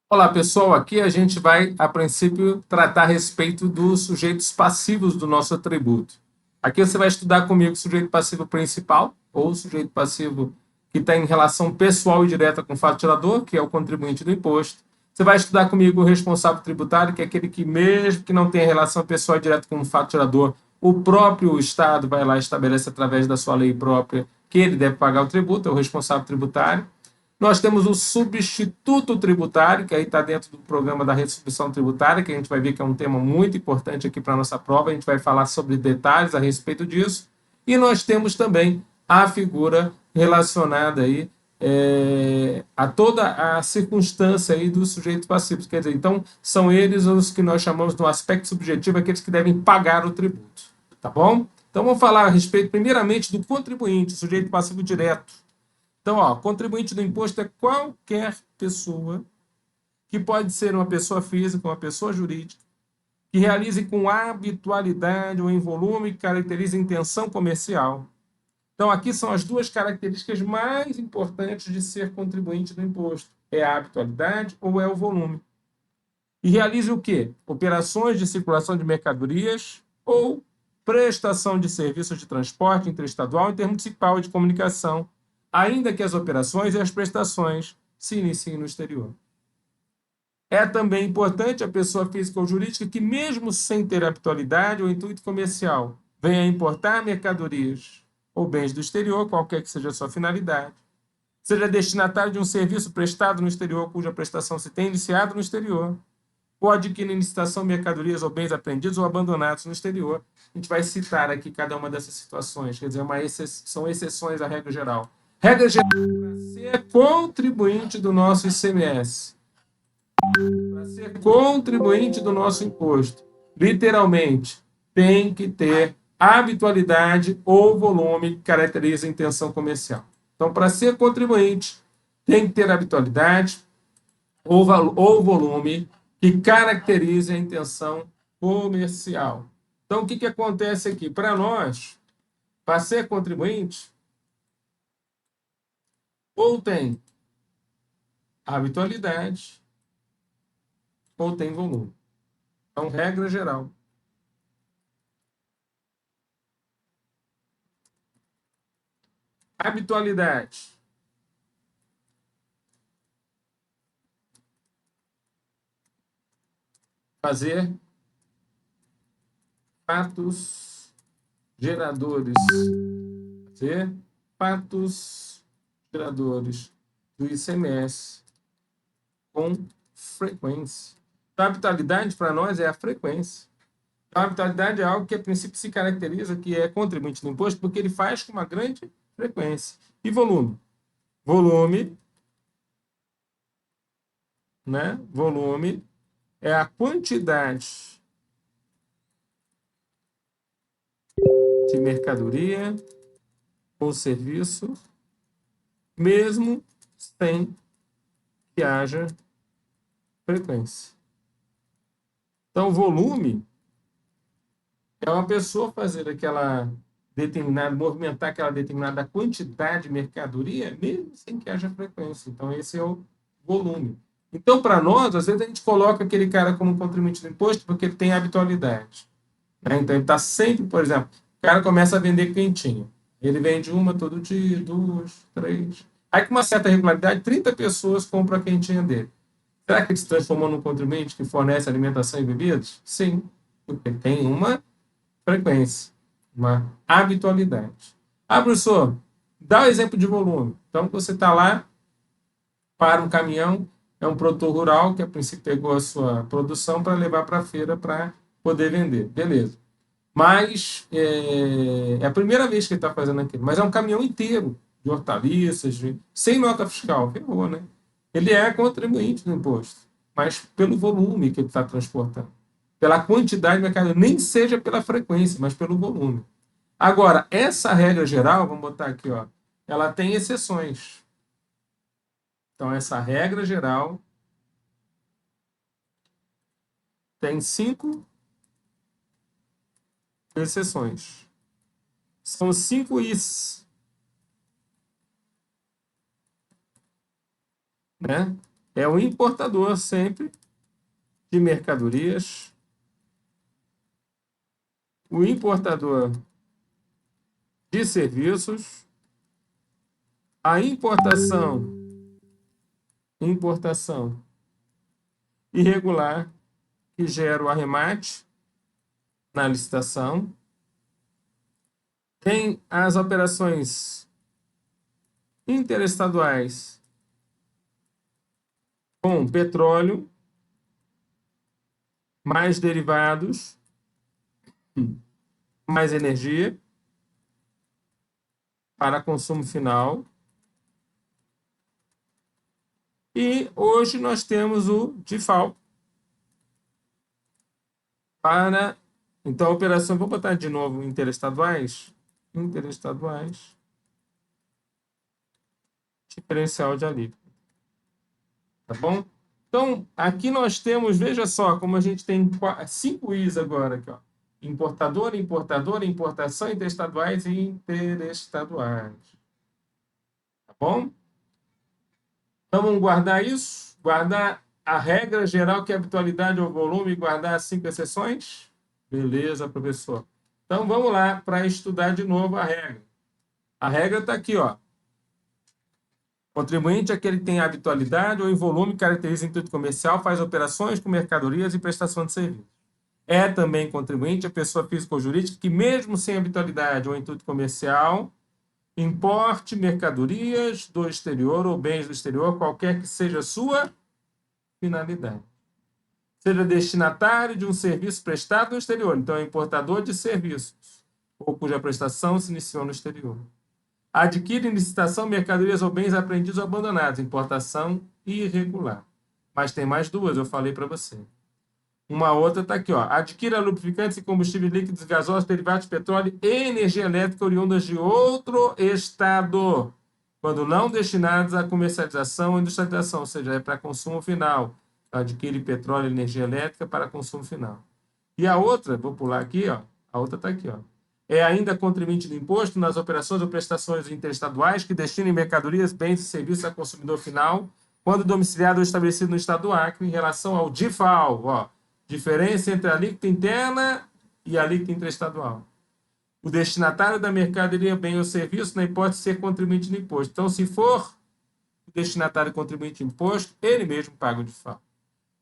Olá, pessoal. Aqui a gente vai, a princípio, tratar a respeito dos sujeitos passivos do nosso atributo. Aqui você vai estudar comigo o sujeito passivo principal, ou o sujeito passivo que está em relação pessoal e direta com o fato gerador, que é o contribuinte do imposto. Você vai estudar comigo o responsável tributário, que é aquele que, mesmo que não tenha relação pessoal e direta com o fato gerador, o próprio Estado vai lá e estabelece através da sua lei própria que ele deve pagar o tributo, é o responsável tributário. Nós temos o substituto tributário, que aí está dentro do programa da restituição tributária, que a gente vai ver que é um tema muito importante aqui para a nossa prova. A gente vai falar sobre detalhes a respeito disso. E nós temos também a figura relacionada aí a toda a circunstância aí dos sujeitos passivos. Quer dizer, então, são eles os que nós chamamos do aspecto subjetivo, aqueles que devem pagar o tributo. Tá bom? Então, vamos falar a respeito, primeiramente, do contribuinte, sujeito passivo direto. Então, ó, contribuinte do imposto é qualquer pessoa, que pode ser uma pessoa física, uma pessoa jurídica, que realize com habitualidade ou em volume que caracteriza intenção comercial. Então, aqui são as duas características mais importantes de ser contribuinte do imposto. É a habitualidade ou é o volume. E realize o quê? Operações de circulação de mercadorias ou prestação de serviços de transporte interestadual, intermunicipal e de comunicação, ainda que as operações e as prestações se iniciem no exterior. É também importante a pessoa física ou jurídica que, mesmo sem ter habitualidade ou intuito comercial, venha a importar mercadorias ou bens do exterior, qualquer que seja a sua finalidade, seja destinatário de um serviço prestado no exterior cuja prestação se tem iniciado no exterior, ou adquire em licitação mercadorias ou bens apreendidos ou abandonados no exterior. A gente vai citar aqui cada uma dessas situações, quer dizer, são exceções à regra geral. Regra geral para ser contribuinte do nosso ICMS, para ser contribuinte do nosso imposto, literalmente, tem que ter habitualidade ou volume que caracteriza a intenção comercial. Então, para ser contribuinte, tem que ter habitualidade ou volume que caracterize a intenção comercial. Então, o que acontece aqui? Para nós, para ser contribuinte, ou tem habitualidade ou tem volume. Então, regra geral. Habitualidade. Fazer fatos geradores. Fazer fatos geradores do ICMS com frequência. Então, a habitualidade para nós é a frequência. Então, a habitualidade é algo que, a princípio, se caracteriza que é contribuinte do imposto, porque ele faz com uma grande frequência. E volume? Volume, né? Volume é a quantidade de mercadoria ou serviço, mesmo sem que haja frequência. Então, volume é uma pessoa fazer aquela determinada, movimentar aquela determinada quantidade de mercadoria, mesmo sem que haja frequência. Então, esse é o volume. Então, para nós, às vezes a gente coloca aquele cara como contribuinte do imposto porque ele tem habitualidade. Né? Então, ele está sempre, por exemplo, o cara começa a vender quentinha. Ele vende uma todo dia, duas, três. Aí, com uma certa regularidade, 30 pessoas compram a quentinha dele. Será que ele se transformou num contribuinte que fornece alimentação e bebidas? Sim, porque tem uma frequência, uma habitualidade. Ah, professor, dá o exemplo de volume. Então, você está lá, para um caminhão, é um produtor rural que a princípio pegou a sua produção para levar para a feira para poder vender. Beleza. Mas é a primeira vez que ele está fazendo aquilo. Mas é um caminhão inteiro de hortaliças, sem nota fiscal. Ferrou, né? Ele é contribuinte do imposto, mas pelo volume que ele está transportando. Pela quantidade de mercadoria, nem seja pela frequência, mas pelo volume. Agora, essa regra geral, vamos botar aqui, ó, ela tem exceções. Então, essa regra geral tem 5 exceções. São 5 is, né? é o importador sempre de mercadorias, o importador de serviços, a importação irregular, que gera o arremate na licitação. Tem as operações interestaduais com petróleo, mais derivados, mais energia para consumo final. E hoje nós temos o DIFAL para... Então, a operação... Vou botar de novo interestaduais. Diferencial de alíquota. Tá bom? Então, aqui nós temos, veja só, como a gente tem 5 Is agora. Aqui, ó. Importador, importação, interestaduais e interestaduais. Tá bom? Então, vamos guardar isso? Guardar a regra geral, que é a habitualidade ou volume, e guardar as 5 exceções? Beleza, professor. Então, vamos lá para estudar de novo a regra. A regra está aqui, ó. Contribuinte é aquele que tem habitualidade ou em volume, caracteriza intuito comercial, faz operações com mercadorias e prestação de serviço. É também contribuinte a pessoa física ou jurídica que, mesmo sem habitualidade ou intuito comercial, importe mercadorias do exterior ou bens do exterior, qualquer que seja a sua finalidade. Seja destinatário de um serviço prestado no exterior, então é importador de serviços, ou cuja prestação se iniciou no exterior. Adquire em licitação mercadorias ou bens apreendidos ou abandonados, importação irregular. Mas tem mais 2, eu falei para você. Uma outra está aqui, ó. Adquira lubrificantes e combustíveis líquidos, gasosos, derivados de petróleo e energia elétrica oriundas de outro estado, quando não destinados à comercialização ou industrialização, ou seja, é para consumo final. Adquire petróleo e energia elétrica para consumo final. E a outra, vou pular aqui, ó. A outra está aqui, ó. É ainda contribuinte do imposto nas operações ou prestações interestaduais que destinem mercadorias, bens e serviços ao consumidor final, quando domiciliado ou estabelecido no estado do Acre, em relação ao DIFAL, ó. Diferença entre a alíquota interna e a alíquota interestadual. O destinatário da mercadoria, bem ou serviço, na hipótese de ser contribuinte do imposto. Então, se for o destinatário contribuinte de imposto, ele mesmo paga o DIFAL.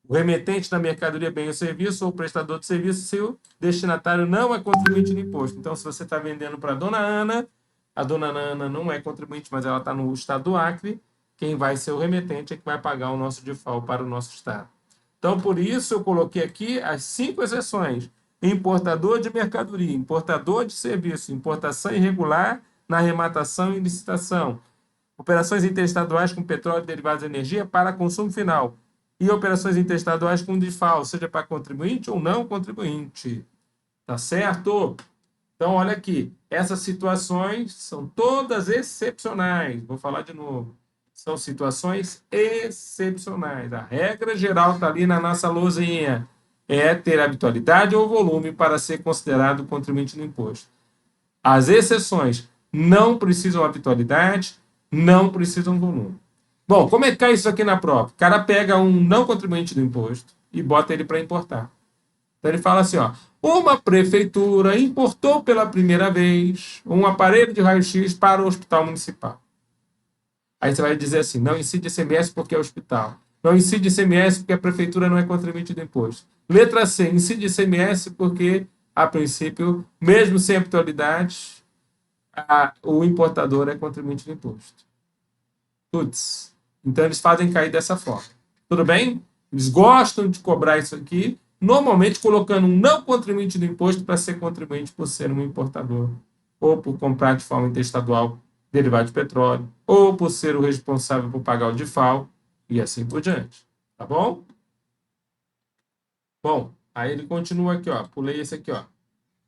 O remetente da mercadoria, bem ou serviço, ou o prestador de serviço, se o destinatário não é contribuinte do imposto. Então, se você está vendendo para a dona Ana não é contribuinte, mas ela está no estado do Acre, quem vai ser o remetente é que vai pagar o nosso DIFAL para o nosso estado. Então, por isso, eu coloquei aqui as 5 exceções. Importador de mercadoria, importador de serviço, importação irregular na arrematação e licitação, operações interestaduais com petróleo e derivados de energia para consumo final, e operações interestaduais com DIFAL, seja para contribuinte ou não contribuinte. Tá certo? Então, olha aqui. Essas situações são todas excepcionais. Vou falar de novo. São situações excepcionais. A regra geral está ali na nossa lousinha. É ter habitualidade ou volume para ser considerado contribuinte no imposto. As exceções não precisam habitualidade, não precisam volume. Bom, como é que cai isso aqui na prova? O cara pega um não contribuinte do imposto e bota ele para importar. Então ele fala assim, ó, uma prefeitura importou pela primeira vez um aparelho de raio-x para o hospital municipal. Aí você vai dizer assim, não incide ICMS porque é hospital. Não incide ICMS porque a prefeitura não é contribuinte do imposto. Letra C, incide ICMS porque, a princípio, mesmo sem habitualidade, o importador é contribuinte do imposto. Tuts. Então, eles fazem cair dessa forma. Tudo bem? Eles gostam de cobrar isso aqui, normalmente colocando um não contribuinte do imposto para ser contribuinte por ser um importador, ou por comprar de forma interestadual derivado de petróleo, ou por ser o responsável por pagar o DIFAL, e assim por diante. Tá bom? Bom, aí ele continua aqui, ó. Pulei esse aqui, ó.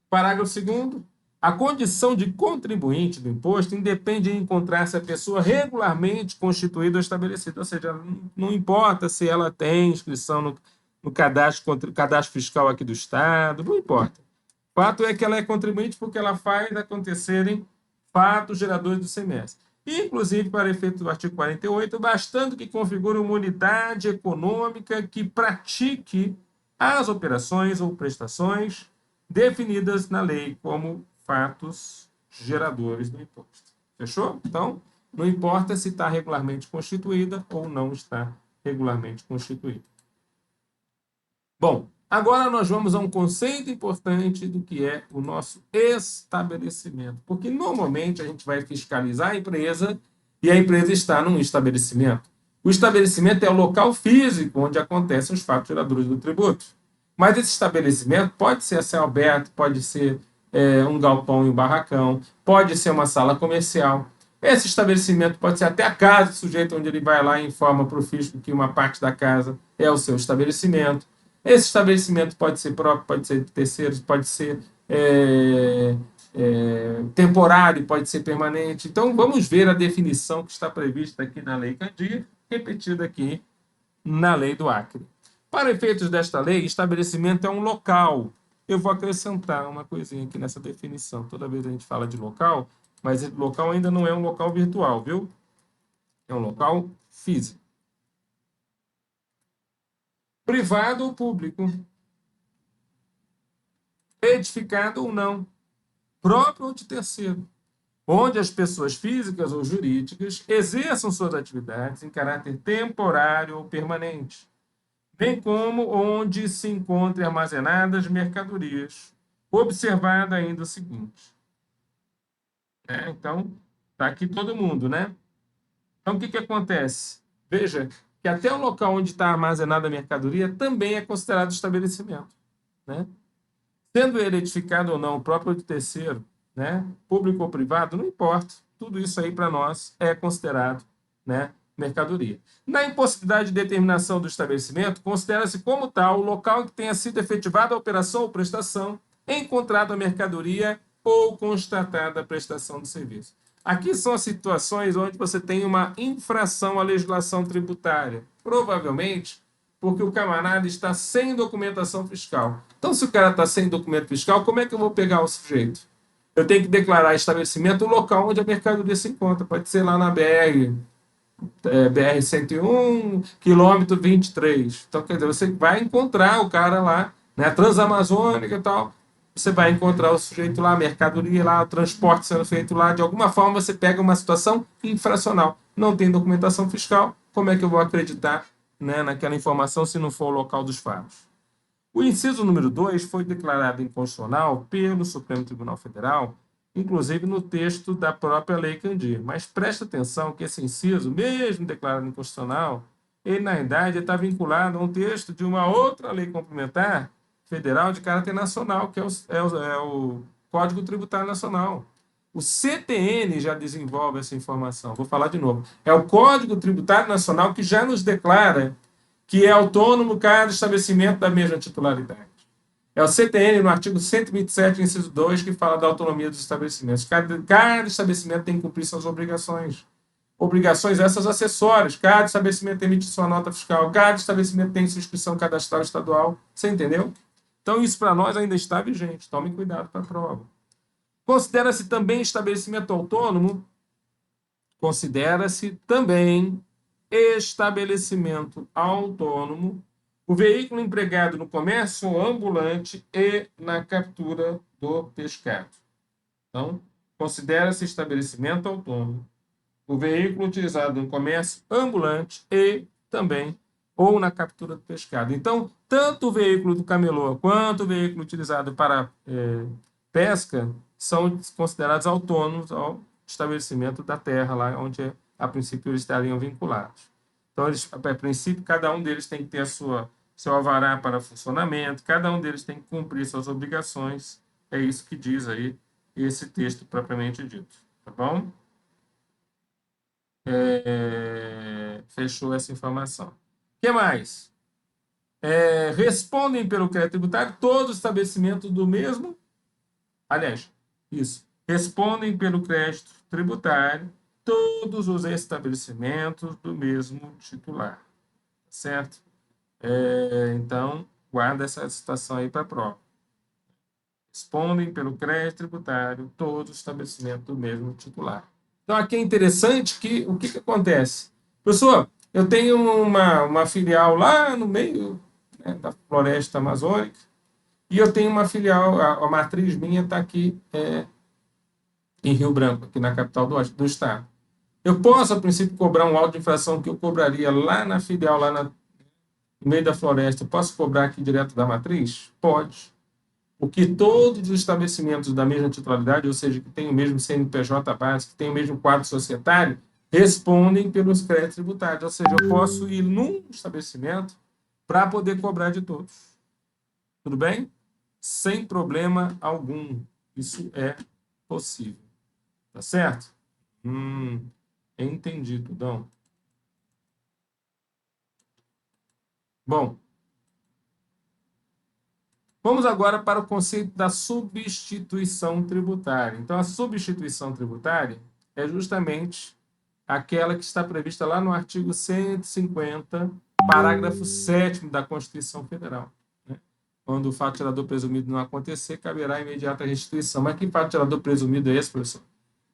Parágrafo 2º. A condição de contribuinte do imposto independe de encontrar-se a pessoa regularmente constituída ou estabelecida. Ou seja, não importa se ela tem inscrição no cadastro fiscal aqui do Estado, não importa. O fato é que ela é contribuinte porque ela faz acontecerem fatos geradores do ICMS. inclusive para efeito do artigo 48, bastando que configure uma unidade econômica que pratique as operações ou prestações definidas na lei como fatos geradores do imposto. Fechou? Então, não importa se está regularmente constituída ou não está regularmente constituída. Bom, agora nós vamos a um conceito importante do que é o nosso estabelecimento. Porque normalmente a gente vai fiscalizar a empresa e a empresa está num estabelecimento. O estabelecimento é o local físico onde acontecem os fatos geradores do tributo. Mas esse estabelecimento pode ser a céu aberto, pode ser um galpão e um barracão, pode ser uma sala comercial. Esse estabelecimento pode ser até a casa do sujeito, onde ele vai lá e informa para o fisco que uma parte da casa é o seu estabelecimento. Esse estabelecimento pode ser próprio, pode ser de terceiros, pode ser temporário, pode ser permanente. Então, vamos ver a definição que está prevista aqui na Lei Candir, repetida aqui na Lei do Acre. Para efeitos desta lei, estabelecimento é um local. Eu vou acrescentar uma coisinha aqui nessa definição. Toda vez a gente fala de local, mas esse local ainda não é um local virtual, viu? É um local físico. Privado ou público. Edificado ou não. Próprio ou de terceiro. Onde as pessoas físicas ou jurídicas exerçam suas atividades em caráter temporário ou permanente, bem como onde se encontrem armazenadas mercadorias. Observado ainda o seguinte. Então, está aqui todo mundo, né? Então, o que acontece? Veja que até o local onde está armazenada a mercadoria também é considerado estabelecimento, né? Sendo ele edificado ou não, próprio de terceiro, né? Público ou privado, não importa. Tudo isso aí para nós é considerado, né, mercadoria. Na impossibilidade de determinação do estabelecimento, considera-se como tal o local em que tenha sido efetivada a operação ou prestação, encontrada a mercadoria ou constatada a prestação do serviço. Aqui são as situações onde você tem uma infração à legislação tributária. Provavelmente porque o camarada está sem documentação fiscal. Então, se o cara está sem documento fiscal, como é que eu vou pegar o sujeito? Eu tenho que declarar estabelecimento o local onde a mercadoria se encontra. Pode ser lá na BR-101, quilômetro 23. Então, quer dizer, você vai encontrar o cara lá, né, Transamazônica e tal. Você vai encontrar o sujeito lá, a mercadoria lá, o transporte sendo feito lá. De alguma forma, você pega uma situação infracional. Não tem documentação fiscal, como é que eu vou acreditar, né, naquela informação se não for o local dos fatos? O inciso número 2 foi declarado inconstitucional pelo Supremo Tribunal Federal, inclusive no texto da própria Lei Candir. Mas presta atenção que esse inciso, mesmo declarado inconstitucional, ele, na realidade, está vinculado a um texto de uma outra lei complementar federal de caráter nacional, que é o Código Tributário Nacional. O CTN já desenvolve essa informação. Vou falar de novo. É o Código Tributário Nacional que já nos declara que é autônomo cada estabelecimento da mesma titularidade. É o CTN, no artigo 127, inciso 2, que fala da autonomia dos estabelecimentos. Cada estabelecimento tem que cumprir suas obrigações. Obrigações essas acessórias. Cada estabelecimento emite sua nota fiscal. Cada estabelecimento tem sua inscrição cadastral estadual. Você entendeu? Então, isso para nós ainda está vigente. Tomem cuidado para a prova. Considera-se também estabelecimento autônomo? Considera-se também estabelecimento autônomo o veículo empregado no comércio ambulante e na captura do pescado. Então, considera-se estabelecimento autônomo o veículo utilizado no comércio ambulante e também ou na captura do pescado. Então, tanto o veículo do camelô quanto o veículo utilizado para pesca são considerados autônomos ao estabelecimento da terra, lá onde, a princípio, eles estariam vinculados. Então, a princípio, cada um deles tem que ter seu alvará para funcionamento, cada um deles tem que cumprir suas obrigações. É isso que diz aí esse texto propriamente dito. Tá bom? Fechou essa informação. O que mais? Respondem pelo crédito tributário todos os estabelecimentos do mesmo. Aliás, isso. Respondem pelo crédito tributário todos os estabelecimentos do mesmo titular. Certo? Então, guarda essa citação aí para a prova. Respondem pelo crédito tributário todos os estabelecimentos do mesmo titular. Então, aqui é interessante que o que, que acontece? Professor, eu tenho uma filial lá no meio, né, da floresta amazônica, e eu tenho uma filial, a matriz minha está aqui em Rio Branco, aqui na capital do estado. Eu posso, a princípio, cobrar um auto de infração que eu cobraria lá na filial, no meio da floresta. Eu posso cobrar aqui direto da matriz? Pode. Porque todos os estabelecimentos da mesma titularidade, ou seja, que tem o mesmo CNPJ básico, que tem o mesmo quadro societário, respondem pelos créditos tributários. Ou seja, eu posso ir num estabelecimento para poder cobrar de todos. Tudo bem? Sem problema algum. Isso é possível. Tá certo? Entendi, Tudão. Bom, vamos agora para o conceito da substituição tributária. Então, a substituição tributária é justamente aquela que está prevista lá no artigo 150, parágrafo 7º da Constituição Federal. Né? Quando o fato gerador presumido não acontecer, caberá imediata restituição. Mas que fato gerador presumido é esse, professor?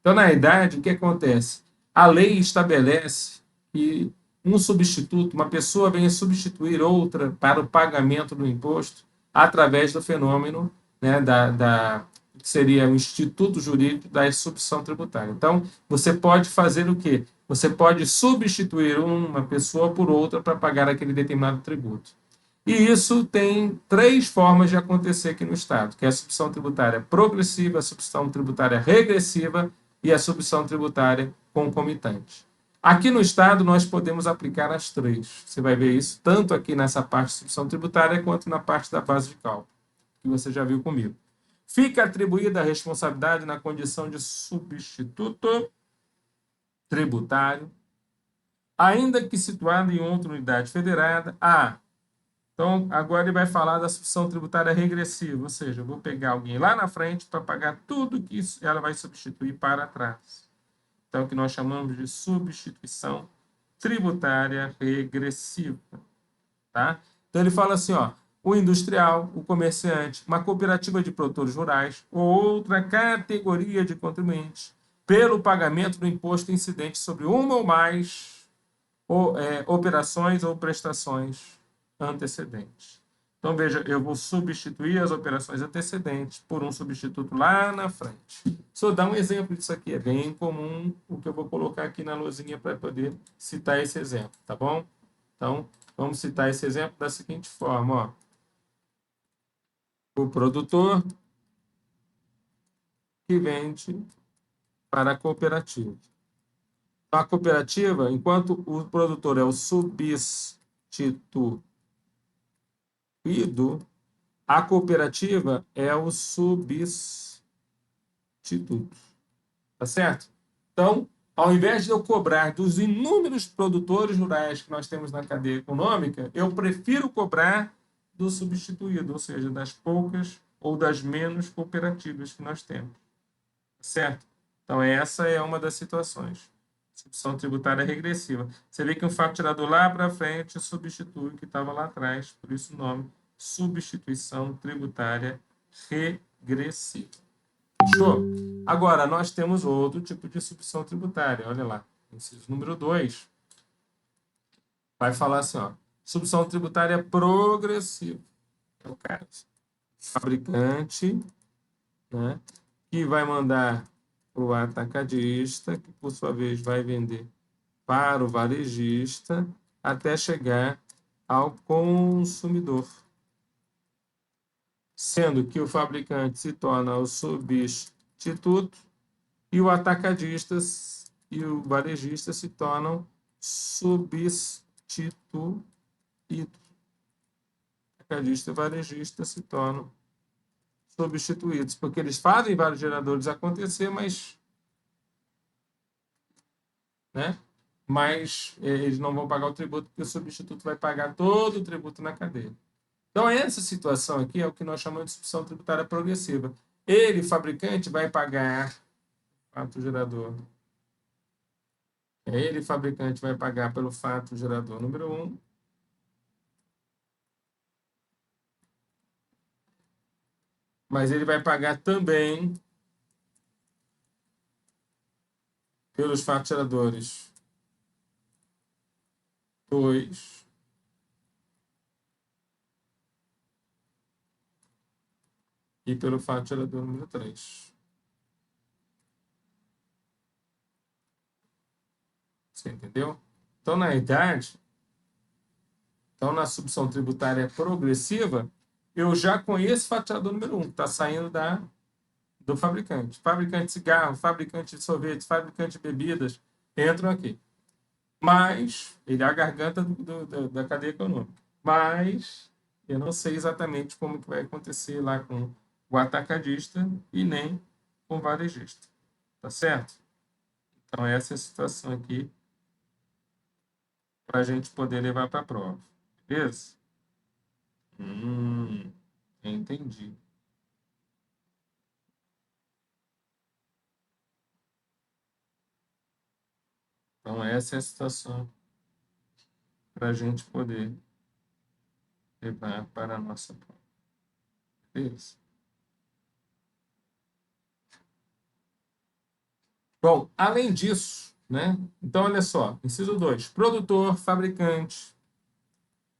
Então, na verdade, o que acontece? A lei estabelece que um substituto, uma pessoa venha substituir outra para o pagamento do imposto através do fenômeno, né, que seria o instituto jurídico da substituição tributária. Então, você pode fazer o quê? Você pode substituir uma pessoa por outra para pagar aquele determinado tributo. E isso tem três formas de acontecer aqui no Estado, que é a substituição tributária progressiva, a substituição tributária regressiva e a substituição tributária concomitante. Aqui no Estado, nós podemos aplicar as três. Você vai ver isso tanto aqui nessa parte de substituição tributária quanto na parte da base de cálculo, que você já viu comigo. Fica atribuída a responsabilidade na condição de substituto tributário, ainda que situado em outra unidade federada. Então, agora ele vai falar da substituição tributária regressiva, ou seja, eu vou pegar alguém lá na frente para pagar tudo que ela vai substituir para trás. Então, o que nós chamamos de substituição tributária regressiva. Tá? Então, ele fala assim, ó, o industrial, o comerciante, uma cooperativa de produtores rurais ou outra categoria de contribuintes, pelo pagamento do imposto incidente sobre uma ou mais operações ou prestações antecedentes. Então, veja, eu vou substituir as operações antecedentes por um substituto lá na frente. Só dar um exemplo disso aqui, é bem comum o que eu vou colocar aqui na luzinha para poder citar esse exemplo, tá bom? Então, vamos citar esse exemplo da seguinte forma, ó. O produtor que vende para a cooperativa. Então, a cooperativa, enquanto o produtor é o substituto, a cooperativa é o substituto. Tá certo? Então, ao invés de eu cobrar dos inúmeros produtores rurais que nós temos na cadeia econômica, eu prefiro cobrar do substituído, ou seja, das poucas ou das menos cooperativas que nós temos. Tá certo? Então, essa é uma das situações. Substituição tributária regressiva. Você vê que um fato tirado lá para frente substitui o que estava lá atrás, por isso o nome substituição tributária regressiva. Fechou? Agora, nós temos outro tipo de substituição tributária. Olha lá, inciso número 2. Vai falar assim, ó, substituição tributária progressiva. É o caso. Fabricante, né, que vai mandar para o atacadista, que por sua vez vai vender para o varejista, até chegar ao consumidor. Sendo que o fabricante se torna o substituto e o atacadista e o varejista se tornam substituídos. Atacadista e varejista se tornam substituídos, porque eles fazem vários geradores acontecer, mas eles não vão pagar o tributo, porque o substituto vai pagar todo o tributo na cadeia. Então, essa situação aqui é o que nós chamamos de substituição tributária progressiva. Ele, fabricante, vai pagar fato gerador. Ele, fabricante, vai pagar pelo fato gerador número 1. Mas ele vai pagar também pelos faturadores 2 e pelo faturador número 3. Você entendeu? Então, na idade, na subção tributária progressiva, eu já conheço o faturador número 1, que está saindo do fabricante. Fabricante de cigarro, fabricante de sorvete, fabricante de bebidas, entram aqui. Mas, ele é a garganta da cadeia econômica. Mas, eu não sei exatamente como que vai acontecer lá com o atacadista e nem com o varejista. Tá certo? Então, essa é a situação aqui para a gente poder levar para a prova. Beleza? Entendi. Então, essa é a situação para a gente poder levar para a nossa prova. Beleza? Bom, além disso, né? Então, olha só, inciso 2, produtor, fabricante,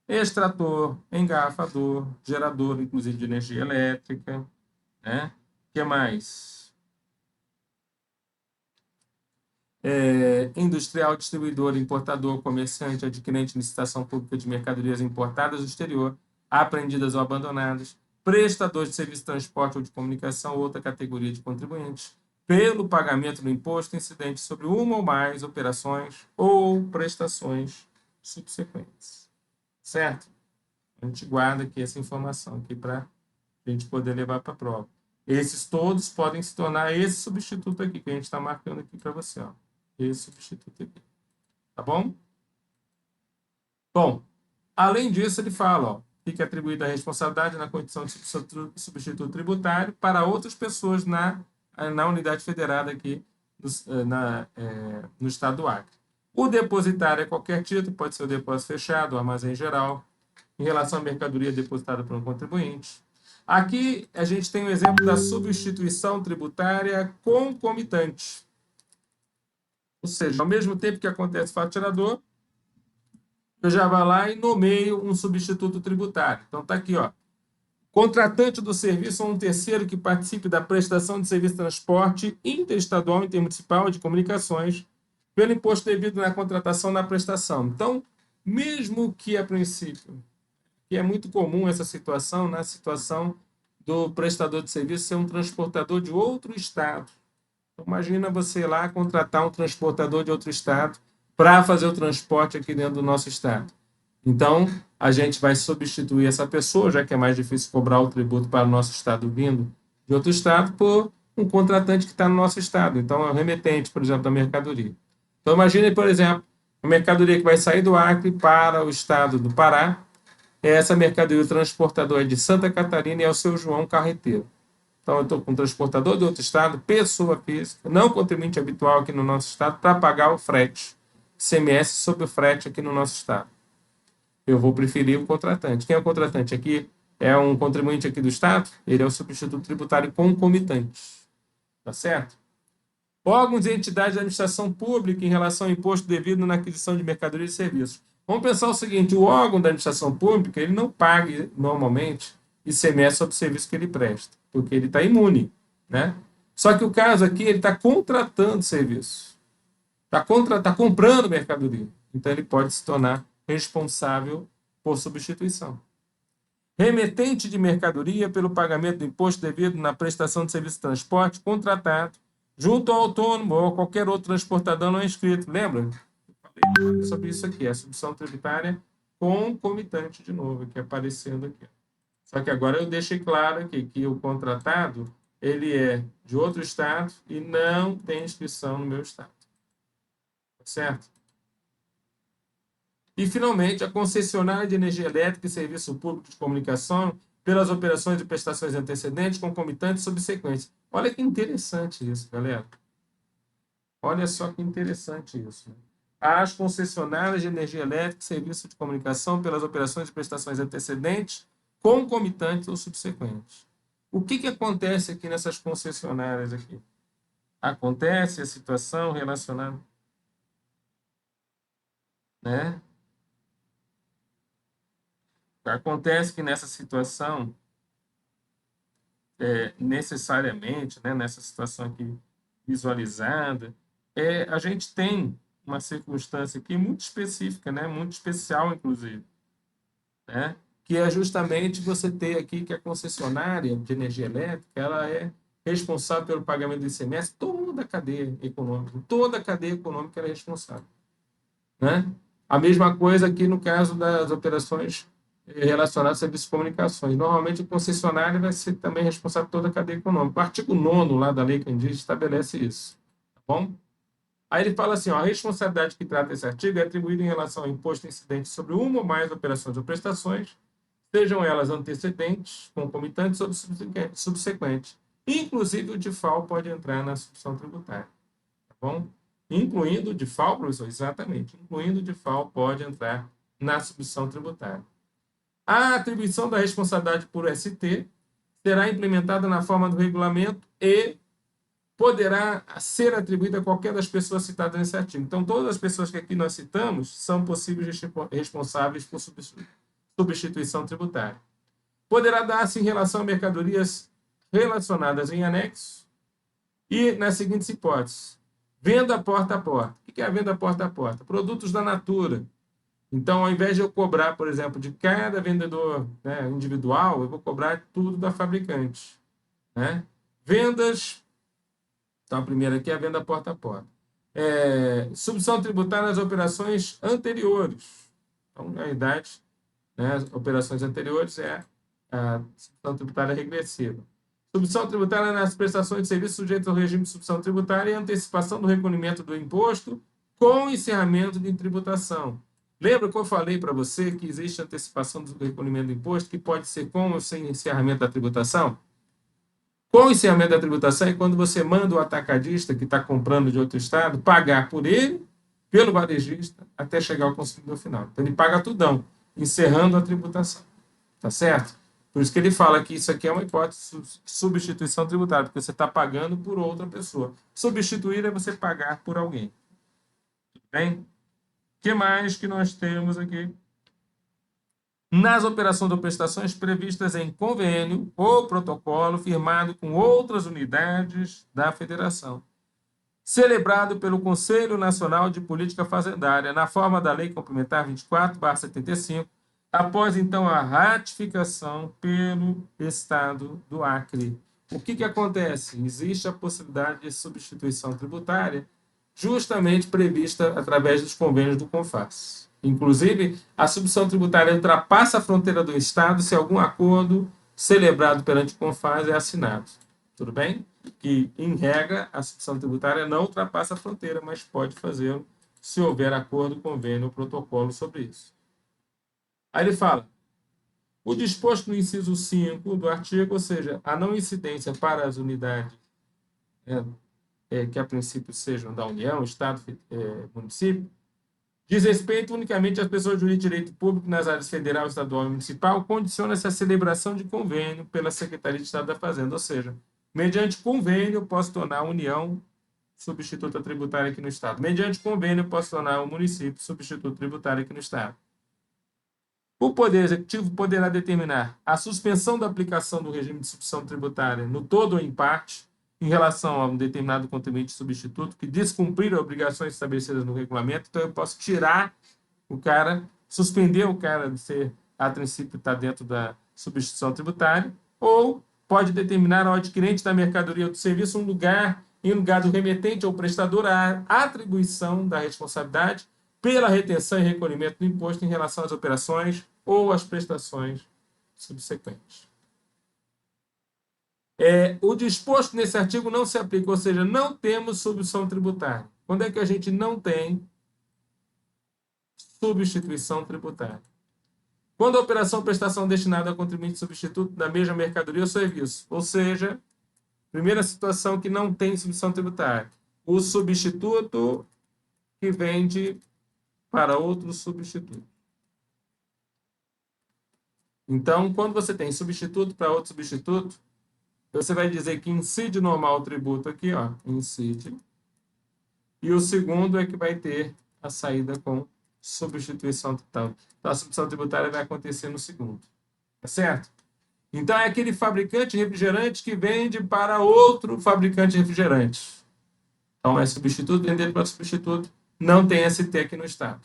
extrator, engarrafador, gerador, inclusive de energia elétrica, né? O que mais? Industrial, distribuidor, importador, comerciante, adquirente de licitação pública de mercadorias importadas do exterior, apreendidas ou abandonadas, prestador de serviço de transporte ou de comunicação, outra categoria de contribuintes, pelo pagamento do imposto incidente sobre uma ou mais operações ou prestações subsequentes. Certo? A gente guarda aqui essa informação aqui para a gente poder levar para a prova. Esses todos podem se tornar esse substituto aqui que a gente está marcando aqui para você, ó. Esse substituto aqui. Tá bom? Bom, além disso, ele fala, ó, fica atribuída a responsabilidade na condição de substituto tributário para outras pessoas na unidade federada aqui no estado do Acre. O depositário é qualquer título, pode ser o depósito fechado, o armazém geral, em relação à mercadoria depositada por um contribuinte. Aqui a gente tem o exemplo da substituição tributária concomitante. Ou seja, ao mesmo tempo que acontece o faturador, eu já vou lá e nomeio um substituto tributário. Então, está aqui, ó. Contratante do serviço ou um terceiro que participe da prestação de serviço de transporte interestadual, intermunicipal de comunicações, pelo imposto devido na contratação da prestação. Então, mesmo que a princípio, que é muito comum essa situação, na situação do prestador de serviço ser um transportador de outro estado. Então, imagina você lá contratar um transportador de outro estado para fazer o transporte aqui dentro do nosso estado. Então, a gente vai substituir essa pessoa, já que é mais difícil cobrar o tributo para o nosso estado vindo de outro estado, por um contratante que está no nosso estado. Então, é um remetente, por exemplo, da mercadoria. Então, imagine, por exemplo, a mercadoria que vai sair do Acre para o estado do Pará. Essa mercadoria, o transportador é de Santa Catarina e é o seu João Carreteiro. Então, eu estou com um transportador de outro estado, pessoa física, não contribuinte habitual aqui no nosso estado, para pagar o frete, ICMS sobre o frete aqui no nosso estado. Eu vou preferir o contratante. Quem é o contratante? Aqui é um contribuinte aqui do estado, ele é o substituto tributário concomitante. Tá certo? Órgãos e entidades de administração pública em relação ao imposto devido na aquisição de mercadorias e serviços. Vamos pensar o seguinte, o órgão da administração pública, ele não paga, normalmente, ICMS sobre o serviço que ele presta, porque ele está imune, né? Só que o caso aqui, ele está contratando serviço, está comprando mercadoria, então ele pode se tornar responsável por substituição. Remetente de mercadoria pelo pagamento do imposto devido na prestação de serviço de transporte contratado junto ao autônomo ou qualquer outro transportador não inscrito. Lembra? Eu falei sobre isso aqui, a substituição tributária concomitante de novo, aqui aparecendo aqui. Só que agora eu deixei claro aqui que o contratado, ele é de outro estado e não tem inscrição no meu estado. Certo? E, finalmente, a concessionária de energia elétrica e serviço público de comunicação pelas operações de prestações antecedentes, concomitantes e subsequentes. Olha que interessante isso, galera. Olha só que interessante isso. As concessionárias de energia elétrica e serviço de comunicação pelas operações de prestações antecedentes, concomitantes ou subsequentes. O que acontece aqui nessas concessionárias aqui? acontece a situação relacionada, né? Acontece que nessa situação, necessariamente, né, nessa situação aqui visualizada, a gente tem uma circunstância aqui muito específica, né, muito especial, inclusive, né, que é justamente você ter aqui que a concessionária de energia elétrica, ela é responsável pelo pagamento do ICMS, toda a cadeia econômica ela é responsável, né? A mesma coisa aqui no caso das operações relacionadas a serviços de comunicações. Normalmente, o concessionário vai ser também responsável por toda a cadeia econômica. O artigo 9º lá da lei que diz estabelece isso. Tá bom? Aí ele fala assim, ó, a responsabilidade que trata esse artigo é atribuída em relação ao imposto incidente sobre uma ou mais operações ou prestações, sejam elas antecedentes, concomitantes ou subsequentes. Inclusive, o DIFAL pode entrar na substituição tributária. Tá bom? Incluindo o DIFAL, professor, exatamente. Incluindo o DIFAL pode entrar na substituição tributária. A atribuição da responsabilidade por ST será implementada na forma do regulamento e poderá ser atribuída a qualquer das pessoas citadas nesse artigo. Então, todas as pessoas que aqui nós citamos são possíveis responsáveis por substituição tributária. Poderá dar-se em relação a mercadorias relacionadas em anexo e nas seguintes hipóteses. Venda porta a porta. O que é a venda porta a porta? Produtos da Natura. Então, ao invés de eu cobrar, por exemplo, de cada vendedor, né, individual, eu vou cobrar tudo da fabricante, né? Vendas, então a primeira aqui é a venda porta a porta. Substituição tributária nas operações anteriores. Então, na realidade, né, as operações anteriores é a substituição tributária regressiva. Substituição tributária nas prestações de serviços sujeitos ao regime de substituição tributária e antecipação do recolhimento do imposto com encerramento de tributação. Lembra que eu falei para você que existe antecipação do recolhimento do imposto, que pode ser com ou sem encerramento da tributação? Com o encerramento da tributação é quando você manda o atacadista que está comprando de outro estado pagar por ele, pelo varejista, até chegar ao consumidor final. Então, ele paga tudão, encerrando a tributação. Tá certo? Por isso que ele fala que isso aqui é uma hipótese de substituição tributária, porque você está pagando por outra pessoa. Substituir é você pagar por alguém. Tudo bem? O que mais que nós temos aqui? Nas operações ou prestações previstas em convênio ou protocolo firmado com outras unidades da federação, celebrado pelo Conselho Nacional de Política Fazendária, na forma da Lei Complementar 24/75, após então a ratificação pelo Estado do Acre. O que acontece? Existe a possibilidade de substituição tributária justamente prevista através dos convênios do CONFAS. Inclusive, a substituição tributária ultrapassa a fronteira do Estado se algum acordo celebrado perante o CONFAS é assinado. Tudo bem? Que, em regra, a substituição tributária não ultrapassa a fronteira, mas pode fazê-lo se houver acordo, convênio ou protocolo sobre isso. Aí ele fala, o disposto no inciso 5 do artigo, ou seja, a não incidência para as unidades que a princípio sejam da União, Estado, município, diz respeito unicamente às pessoas de direito público nas áreas federal, estadual e municipal, condiciona-se à celebração de convênio pela Secretaria de Estado da Fazenda, ou seja, mediante convênio eu posso tornar a União substituta tributária aqui no Estado. Mediante convênio eu posso tornar o município substituto tributário aqui no Estado. O Poder Executivo poderá determinar a suspensão da aplicação do regime de substituição tributária no todo ou em parte, em relação a um determinado contribuinte substituto que descumprir obrigações estabelecidas no regulamento. Então, eu posso tirar o cara, suspender o cara de ser, a princípio, estar dentro da substituição tributária, ou pode determinar ao adquirente da mercadoria ou do serviço em lugar do remetente ou prestador, a atribuição da responsabilidade pela retenção e recolhimento do imposto em relação às operações ou às prestações subsequentes. O disposto nesse artigo não se aplica, ou seja, não temos substituição tributária. Quando é que a gente não tem substituição tributária? Quando a operação ou prestação destinada ao contribuinte substituto da mesma mercadoria ou serviço, ou seja, primeira situação que não tem substituição tributária, o substituto que vende para outro substituto. Então, quando você tem substituto para outro substituto, Você vai dizer que incide normal o tributo aqui, ó, incide. E o segundo é que vai ter a saída com substituição total. Então, a substituição tributária vai acontecer no segundo. Tá certo? Então, é aquele fabricante de refrigerante que vende para outro fabricante de refrigerante. Então, é substituto, vender para substituto. Não tem ST aqui no Estado.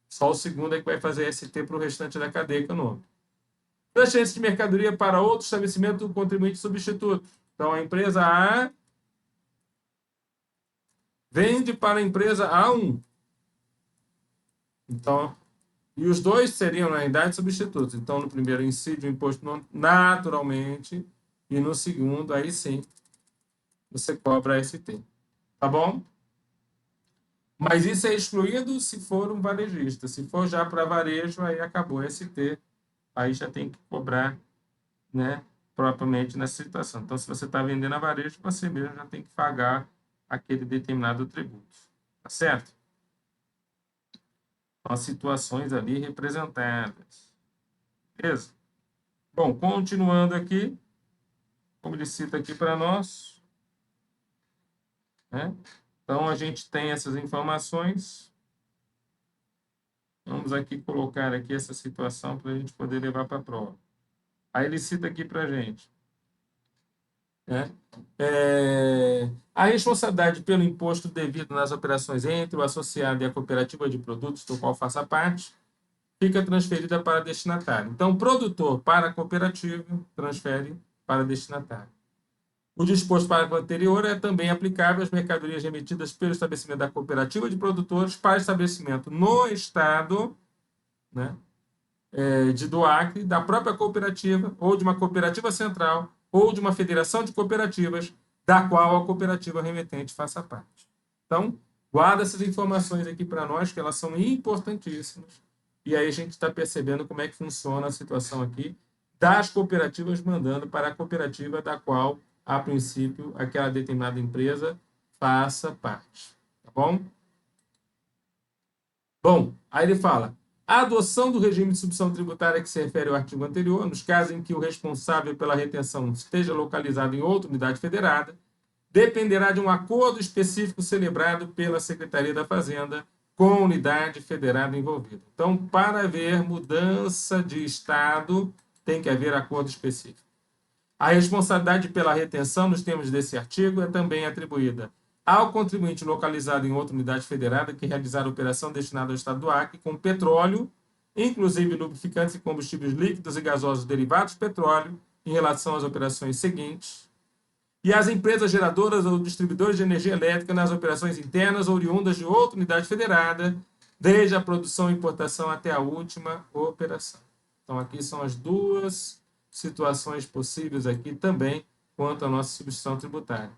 Só o segundo é que vai fazer ST para o restante da cadeia econômica. Transferência de mercadoria para outro estabelecimento do contribuinte substituto. Então, a empresa A vende para a empresa A1. Então, e os dois seriam, na realidade, substitutos. Então, no primeiro, incide o imposto naturalmente, e no segundo, aí sim, você cobra ST. Tá bom? Mas isso é excluído se for um varejista. Se for já para varejo, aí acabou ST. Aí já tem que cobrar, né, propriamente nessa situação. Então, se você está vendendo a varejo, você mesmo já tem que pagar aquele determinado tributo. Tá certo? Então, as situações ali representadas. Beleza? Bom, continuando aqui, como ele cita aqui para nós, né? Então, a gente tem essas informações. Vamos aqui colocar aqui essa situação para a gente poder levar para a prova. Aí ele cita aqui para a gente, né? A responsabilidade pelo imposto devido nas operações entre o associado e a cooperativa de produtos do qual faça parte fica transferida para destinatário. Então, o produtor para a cooperativa transfere para destinatário. O disposto para o anterior é também aplicável às mercadorias remetidas pelo estabelecimento da cooperativa de produtores para estabelecimento no Estado, né, do Acre, da própria cooperativa, ou de uma cooperativa central, ou de uma federação de cooperativas, da qual a cooperativa remetente faça parte. Então, guarda essas informações aqui para nós, que elas são importantíssimas. E aí a gente está percebendo como é que funciona a situação aqui das cooperativas mandando para a cooperativa da qual, a princípio, aquela determinada empresa faça parte. Tá bom? Bom, aí ele fala: a adoção do regime de substituição tributária que se refere ao artigo anterior, nos casos em que o responsável pela retenção esteja localizado em outra unidade federada, dependerá de um acordo específico celebrado pela Secretaria da Fazenda com a unidade federada envolvida. Então, para haver mudança de estado, tem que haver acordo específico. A responsabilidade pela retenção, nos termos desse artigo, é também atribuída ao contribuinte localizado em outra unidade federada que realizar a operação destinada ao Estado do Acre com petróleo, inclusive lubrificantes e combustíveis líquidos e gasosos derivados de petróleo, em relação às operações seguintes, e as empresas geradoras ou distribuidores de energia elétrica nas operações internas oriundas de outra unidade federada, desde a produção e importação até a última operação. Então, aqui são as duas situações possíveis aqui também quanto à nossa substituição tributária.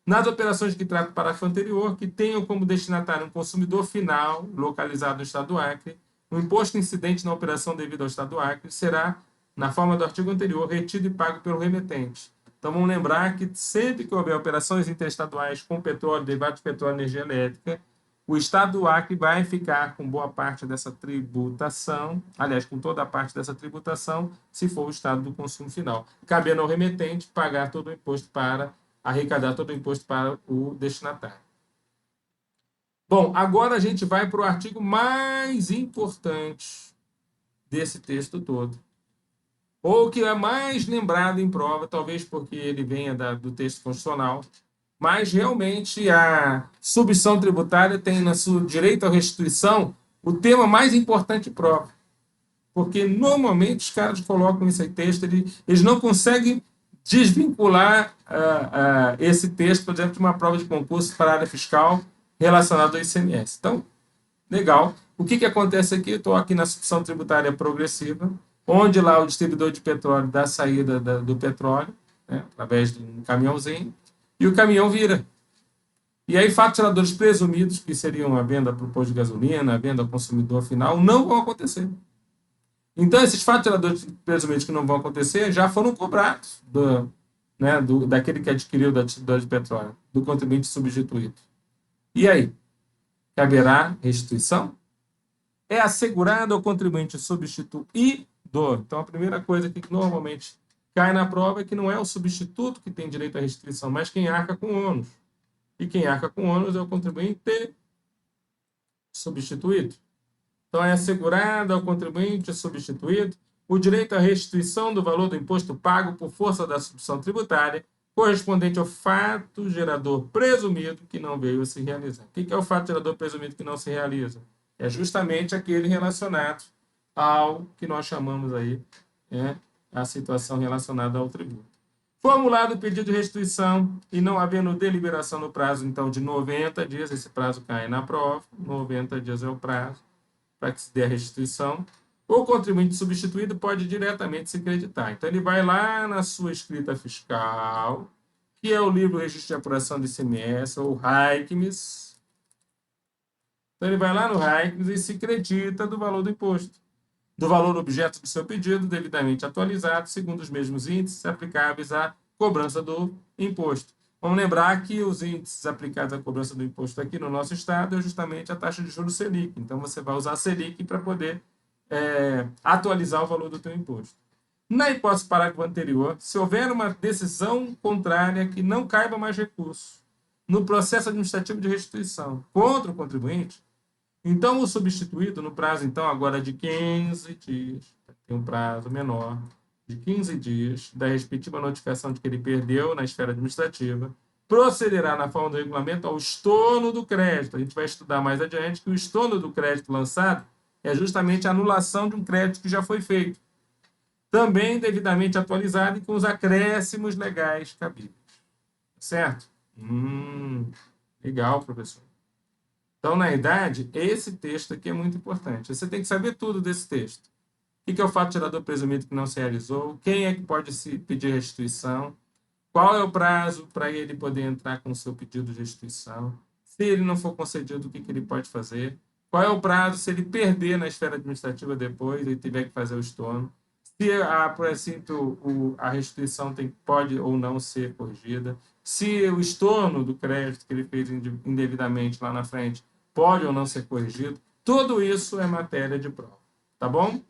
Nas operações que trata o parágrafo anterior, que tenham como destinatário um consumidor final localizado no Estado do Acre, o imposto incidente na operação devido ao Estado do Acre será, na forma do artigo anterior, retido e pago pelo remetente. Então, vamos lembrar que sempre que houver operações interestaduais com petróleo, derivado de petróleo e energia elétrica, o Estado do Acre vai ficar com boa parte dessa tributação, aliás, com toda a parte dessa tributação, se for o Estado do consumo final. Cabendo ao remetente pagar todo o imposto para, arrecadar todo o imposto para o destinatário. Bom, agora a gente vai para o artigo mais importante desse texto todo, ou que é mais lembrado em prova, talvez porque ele venha do texto constitucional, mas realmente a substituição tributária tem na sua direito à restituição o tema mais importante de prova. Porque normalmente os caras colocam esse texto, eles não conseguem desvincular esse texto, por exemplo, de uma prova de concurso para a área fiscal relacionada ao ICMS. Então, legal. O que acontece aqui? Eu estou aqui na substituição tributária progressiva, onde lá o distribuidor de petróleo dá a saída do petróleo, né, através de um caminhãozinho, e o caminhão vira. E aí, fatos geradores presumidos, que seriam a venda para o posto de gasolina, a venda ao consumidor final, não vão acontecer. Então, esses fatos geradores presumidos que não vão acontecer já foram cobrados daquele que adquiriu da distribuidora de petróleo, do contribuinte substituído. E aí? Caberá restituição? É assegurado ao contribuinte substituído. Então, a primeira coisa que normalmente cai na prova que não é o substituto que tem direito à restituição, mas quem arca com ônus. E quem arca com ônus é o contribuinte substituído. Então, é assegurado ao contribuinte substituído o direito à restituição do valor do imposto pago por força da substituição tributária correspondente ao fato gerador presumido que não veio a se realizar. O que é o fato gerador presumido que não se realiza? É justamente aquele relacionado ao que nós chamamos aí, a situação relacionada ao tributo. Formulado o pedido de restituição e não havendo deliberação no prazo, então, de 90 dias, esse prazo cai na prova, 90 dias é o prazo para que se dê a restituição, o contribuinte substituído pode diretamente se creditar. Então, ele vai lá na sua escrita fiscal, que é o livro Registro de Apuração de ICMS, ou RAICMS. Então, ele vai lá no RAICMS e se credita do valor do imposto, do valor objeto do seu pedido, devidamente atualizado, segundo os mesmos índices aplicáveis à cobrança do imposto. Vamos lembrar que os índices aplicados à cobrança do imposto aqui no nosso estado é justamente a taxa de juros Selic. Então, você vai usar a Selic para poder atualizar o valor do teu imposto. Na hipótese do parágrafo anterior, se houver uma decisão contrária que não caiba mais recurso no processo administrativo de restituição contra o contribuinte, então o substituído, no prazo, então, agora de 15 dias, tem um prazo menor, de 15 dias, da respectiva notificação de que ele perdeu na esfera administrativa, procederá na forma do regulamento ao estorno do crédito. A gente vai estudar mais adiante que o estorno do crédito lançado é justamente a anulação de um crédito que já foi feito. Também devidamente atualizado e com os acréscimos legais cabíveis. Certo? Legal, professor. Então, na verdade, esse texto aqui é muito importante. Você tem que saber tudo desse texto. O que é o fato gerador presumido que não se realizou? Quem é que pode se pedir restituição? Qual é o prazo para ele poder entrar com o seu pedido de restituição? Se ele não for concedido, o que ele pode fazer? Qual é o prazo se ele perder na esfera administrativa depois e tiver que fazer o estorno? Se a restituição pode ou não ser corrigida? Se o estorno do crédito que ele fez indevidamente lá na frente pode ou não ser corrigido? Tudo isso é matéria de prova. Tá bom?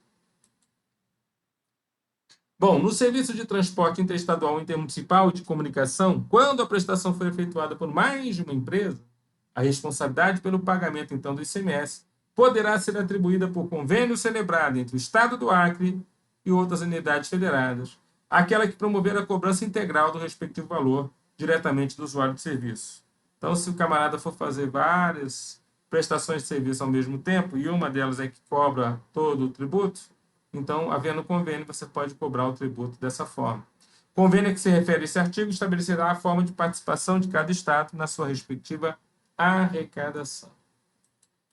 Bom, no serviço de transporte interestadual ou intermunicipal de comunicação, quando a prestação for efetuada por mais de uma empresa, a responsabilidade pelo pagamento, então, do ICMS poderá ser atribuída por convênio celebrado entre o Estado do Acre e outras unidades federadas, aquela que promover a cobrança integral do respectivo valor diretamente do usuário de serviço. Então, se o camarada for fazer várias prestações de serviço ao mesmo tempo, e uma delas é que cobra todo o tributo, então, havendo convênio, você pode cobrar o tributo dessa forma. Convênio a que se refere esse artigo estabelecerá a forma de participação de cada Estado na sua respectiva arrecadação.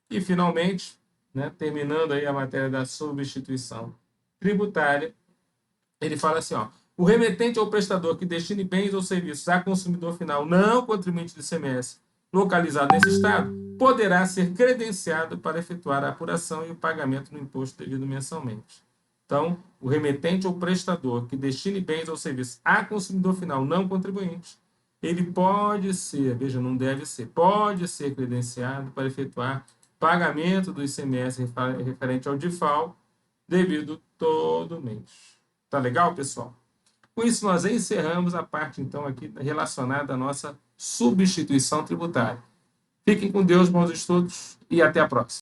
E, finalmente, terminando aí a matéria da substituição tributária, ele fala assim, o remetente ou prestador que destine bens ou serviços a consumidor final não contribuinte do ICMS localizado nesse Estado, poderá ser credenciado para efetuar a apuração e o pagamento do imposto devido mensalmente. Então, o remetente ou prestador que destine bens ou serviços a consumidor final não contribuinte, ele pode ser, veja, não deve ser, pode ser credenciado para efetuar pagamento do ICMS referente ao DIFAL devido todo mês. Tá legal, pessoal? Com isso, nós encerramos a parte, então, aqui relacionada à nossa substituição tributária. Fiquem com Deus, bons estudos, e até a próxima.